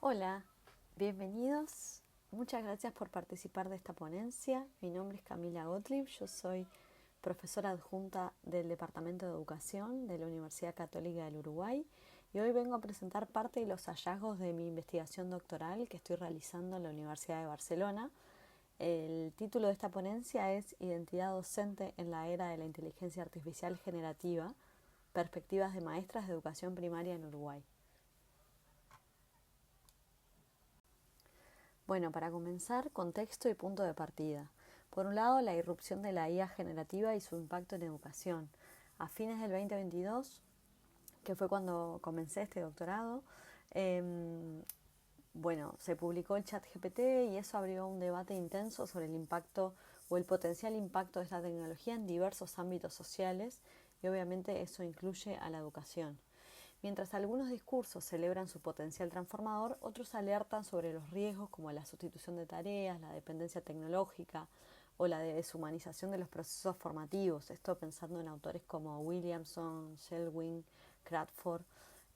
Hola, bienvenidos. Muchas gracias por participar de esta ponencia. Mi nombre es Camila Gottlieb, yo soy profesora adjunta del Departamento de Educación de la Universidad Católica del Uruguay y hoy vengo a presentar parte de los hallazgos de mi investigación doctoral que estoy realizando en la Universidad de Barcelona. El título de esta ponencia es Identidad docente en la era de la inteligencia artificial generativa, perspectivas de maestras de educación primaria en Uruguay. Bueno, para comenzar, contexto y punto de partida. Por un lado, la irrupción de la IA generativa y su impacto en educación. A fines del 2022, que fue cuando comencé este doctorado, se publicó el ChatGPT y eso abrió un debate intenso sobre el impacto o el potencial impacto de esta tecnología en diversos ámbitos sociales y obviamente eso incluye a la educación. Mientras algunos discursos celebran su potencial transformador, otros alertan sobre los riesgos como la sustitución de tareas, la dependencia tecnológica o la deshumanización de los procesos formativos. Esto pensando en autores como Williamson, Selwyn, Crawford.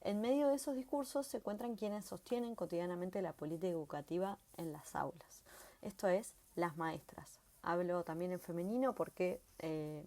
En medio de esos discursos se encuentran quienes sostienen cotidianamente la política educativa en las aulas. Esto es, las maestras. Hablo también en femenino porque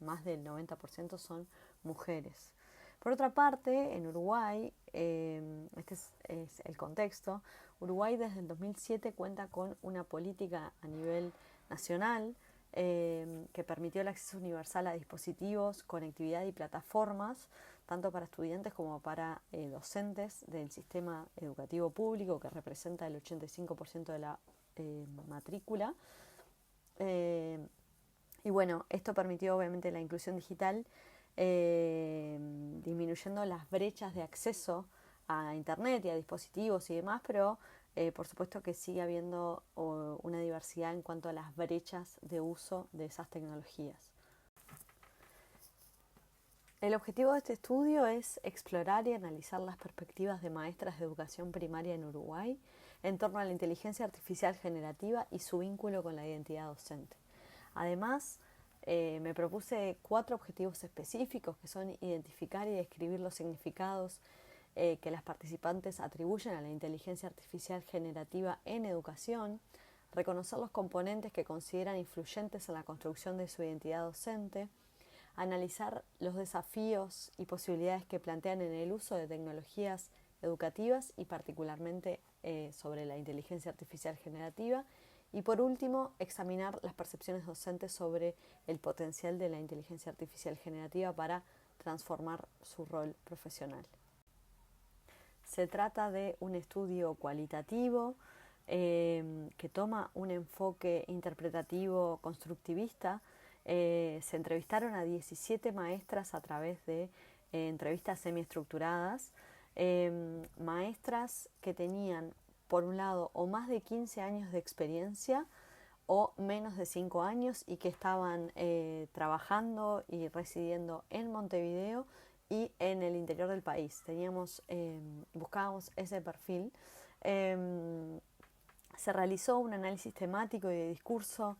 más del 90% son mujeres. Por otra parte, en Uruguay, este es el contexto, Uruguay desde el 2007 cuenta con una política a nivel nacional que permitió el acceso universal a dispositivos, conectividad y plataformas, tanto para estudiantes como para docentes del sistema educativo público, que representa el 85% de la matrícula. Y bueno, esto permitió obviamente la inclusión digital, disminuyendo las brechas de acceso a Internet y a dispositivos y demás, pero por supuesto que sigue habiendo una diversidad en cuanto a las brechas de uso de esas tecnologías. El objetivo de este estudio es explorar y analizar las perspectivas de maestras de educación primaria en Uruguay en torno a la inteligencia artificial generativa y su vínculo con la identidad docente. Además, me propuse 4 objetivos específicos que son identificar y describir los significados que las participantes atribuyen a la inteligencia artificial generativa en educación, reconocer los componentes que consideran influyentes en la construcción de su identidad docente, analizar los desafíos y posibilidades que plantean en el uso de tecnologías educativas y particularmente sobre la inteligencia artificial generativa y por último examinar las percepciones docentes sobre el potencial de la inteligencia artificial generativa para transformar su rol profesional. Se trata de un estudio cualitativo que toma un enfoque interpretativo constructivista. Se entrevistaron a 17 maestras a través de entrevistas semiestructuradas, maestras que tenían, por un lado, o más de 15 años de experiencia o menos de 5 años y que estaban trabajando y residiendo en Montevideo y en el interior del país. Buscábamos ese perfil. Se realizó un análisis temático y de discurso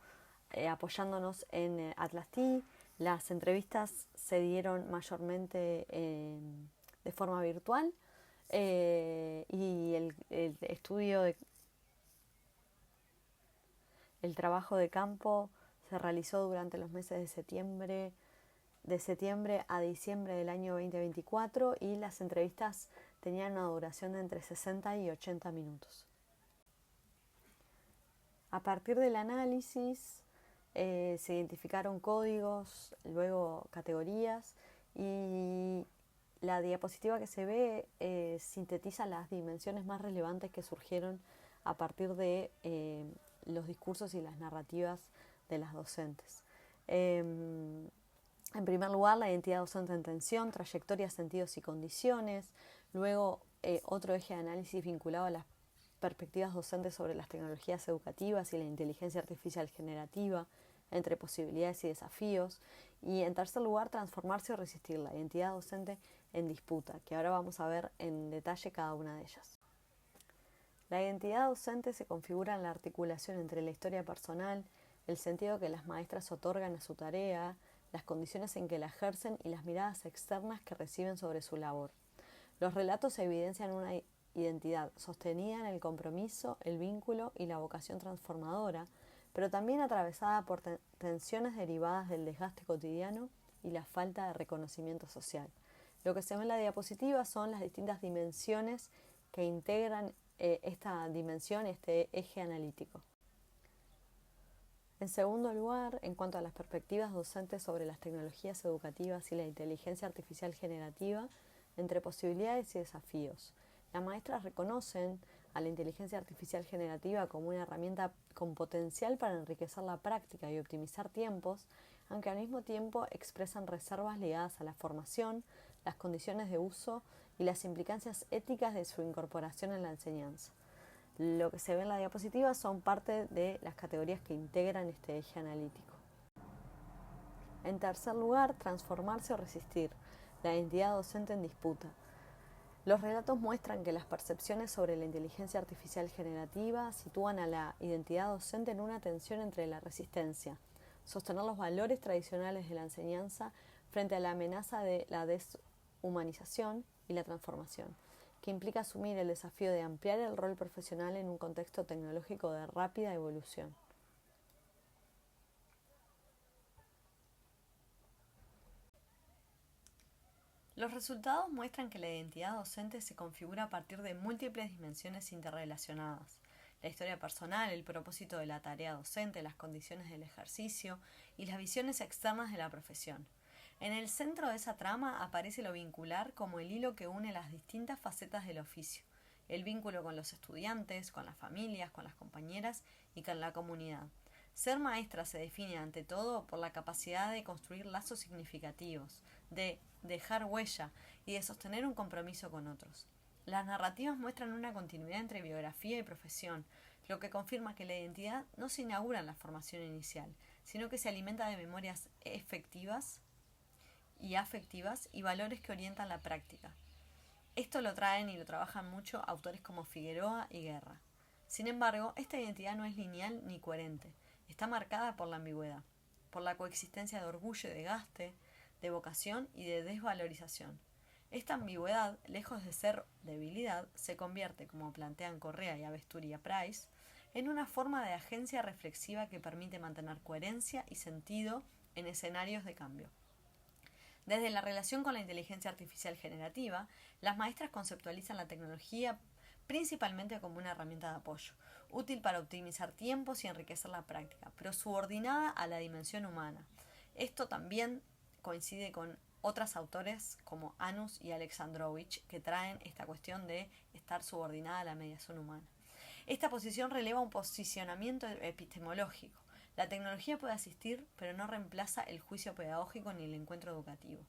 apoyándonos en Atlas-T. Las entrevistas se dieron mayormente de forma virtual y el estudio el trabajo de campo se realizó durante los meses de septiembre a diciembre del año 2024 y las entrevistas tenían una duración de entre 60 y 80 minutos. A partir del análisis se identificaron códigos, luego categorías y la diapositiva que se ve sintetiza las dimensiones más relevantes que surgieron a partir de los discursos y las narrativas de las docentes. En primer lugar, la identidad docente en tensión, trayectorias, sentidos y condiciones. Luego, otro eje de análisis vinculado a las perspectivas docentes sobre las tecnologías educativas y la inteligencia artificial generativa, entre posibilidades y desafíos. Y en tercer lugar, transformarse o resistir, la identidad docente en disputa, que ahora vamos a ver en detalle cada una de ellas. La identidad docente se configura en la articulación entre la historia personal, el sentido que las maestras otorgan a su tarea, las condiciones en que la ejercen y las miradas externas que reciben sobre su labor. Los relatos evidencian una identidad sostenida en el compromiso, el vínculo y la vocación transformadora, pero también atravesada por tensiones derivadas del desgaste cotidiano y la falta de reconocimiento social. Lo que se ve en la diapositiva son las distintas dimensiones que integran esta dimensión, este eje analítico. En segundo lugar, en cuanto a las perspectivas docentes sobre las tecnologías educativas y la inteligencia artificial generativa, entre posibilidades y desafíos. Las maestras reconocen a la inteligencia artificial generativa como una herramienta con potencial para enriquecer la práctica y optimizar tiempos, aunque al mismo tiempo expresan reservas ligadas a la formación, las condiciones de uso y las implicancias éticas de su incorporación en la enseñanza. Lo que se ve en la diapositiva son parte de las categorías que integran este eje analítico. En tercer lugar, transformarse o resistir, la identidad docente en disputa. Los relatos muestran que las percepciones sobre la inteligencia artificial generativa sitúan a la identidad docente en una tensión entre la resistencia, sostener los valores tradicionales de la enseñanza frente a la amenaza de la deshumanización y la transformación, que implica asumir el desafío de ampliar el rol profesional en un contexto tecnológico de rápida evolución. Los resultados muestran que la identidad docente se configura a partir de múltiples dimensiones interrelacionadas: la historia personal, el propósito de la tarea docente, las condiciones del ejercicio y las visiones externas de la profesión. En el centro de esa trama aparece lo vincular como el hilo que une las distintas facetas del oficio: el vínculo con los estudiantes, con las familias, con las compañeras y con la comunidad. Ser maestra se define ante todo por la capacidad de construir lazos significativos, de dejar huella y de sostener un compromiso con otros. Las narrativas muestran una continuidad entre biografía y profesión, lo que confirma que la identidad no se inaugura en la formación inicial, sino que se alimenta de memorias efectivas y afectivas y valores que orientan la práctica. Esto lo traen y lo trabajan mucho autores como Figueroa y Guerra. Sin embargo, esta identidad no es lineal ni coherente. Está marcada por la ambigüedad, por la coexistencia de orgullo y de desgaste, de vocación y de desvalorización. Esta ambigüedad, lejos de ser debilidad, se convierte, como plantean Correa y Avesturia Price, en una forma de agencia reflexiva que permite mantener coherencia y sentido en escenarios de cambio. Desde la relación con la inteligencia artificial generativa, las maestras conceptualizan la tecnología principalmente como una herramienta de apoyo, útil para optimizar tiempos y enriquecer la práctica, pero subordinada a la dimensión humana. Esto también coincide con otros autores como Anus y Alexandrovich, que traen esta cuestión de estar subordinada a la mediación humana. Esta posición releva un posicionamiento epistemológico. La tecnología puede asistir, pero no reemplaza el juicio pedagógico ni el encuentro educativo.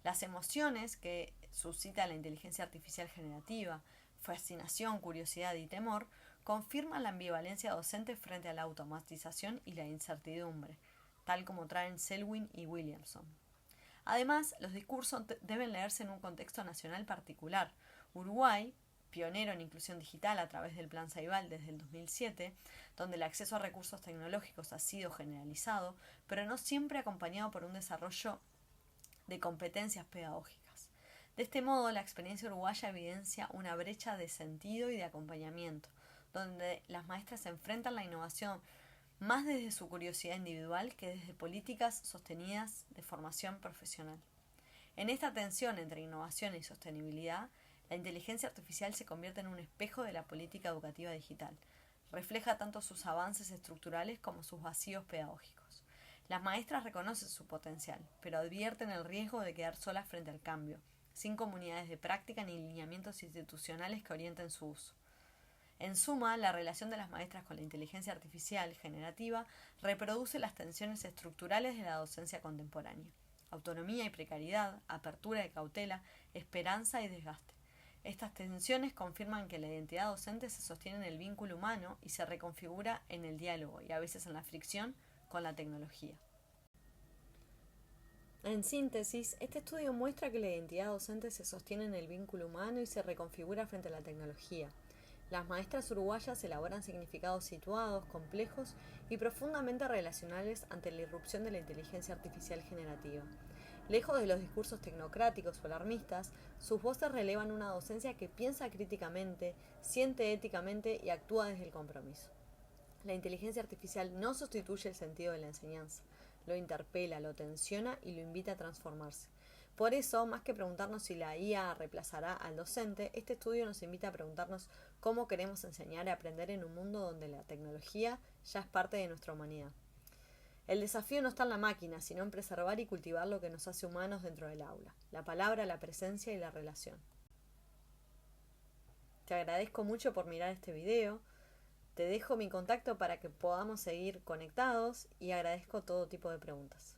Las emociones que suscita la inteligencia artificial generativa, fascinación, curiosidad y temor, confirman la ambivalencia docente frente a la automatización y la incertidumbre, tal como traen Selwyn y Williamson. Además, los discursos deben leerse en un contexto nacional particular. Uruguay, pionero en inclusión digital a través del Plan Ceibal desde el 2007, donde el acceso a recursos tecnológicos ha sido generalizado, pero no siempre acompañado por un desarrollo de competencias pedagógicas. De este modo, la experiencia uruguaya evidencia una brecha de sentido y de acompañamiento, donde las maestras se enfrentan a la innovación más desde su curiosidad individual que desde políticas sostenidas de formación profesional. En esta tensión entre innovación y sostenibilidad, la inteligencia artificial se convierte en un espejo de la política educativa digital. Refleja tanto sus avances estructurales como sus vacíos pedagógicos. Las maestras reconocen su potencial, pero advierten el riesgo de quedar solas frente al cambio, sin comunidades de práctica ni lineamientos institucionales que orienten su uso. En suma, la relación de las maestras con la inteligencia artificial generativa reproduce las tensiones estructurales de la docencia contemporánea: autonomía y precariedad, apertura y cautela, esperanza y desgaste. Estas tensiones confirman que la identidad docente se sostiene en el vínculo humano y se reconfigura en el diálogo y a veces en la fricción con la tecnología. En síntesis, este estudio muestra que la identidad docente se sostiene en el vínculo humano y se reconfigura frente a la tecnología. Las maestras uruguayas elaboran significados situados, complejos y profundamente relacionales ante la irrupción de la inteligencia artificial generativa. Lejos de los discursos tecnocráticos o alarmistas, sus voces relevan una docencia que piensa críticamente, siente éticamente y actúa desde el compromiso. La inteligencia artificial no sustituye el sentido de la enseñanza, lo interpela, lo tensiona y lo invita a transformarse. Por eso, más que preguntarnos si la IA reemplazará al docente, este estudio nos invita a preguntarnos cómo queremos enseñar y aprender en un mundo donde la tecnología ya es parte de nuestra humanidad. El desafío no está en la máquina, sino en preservar y cultivar lo que nos hace humanos dentro del aula, la palabra, la presencia y la relación. Te agradezco mucho por mirar este video, te dejo mi contacto para que podamos seguir conectados y agradezco todo tipo de preguntas.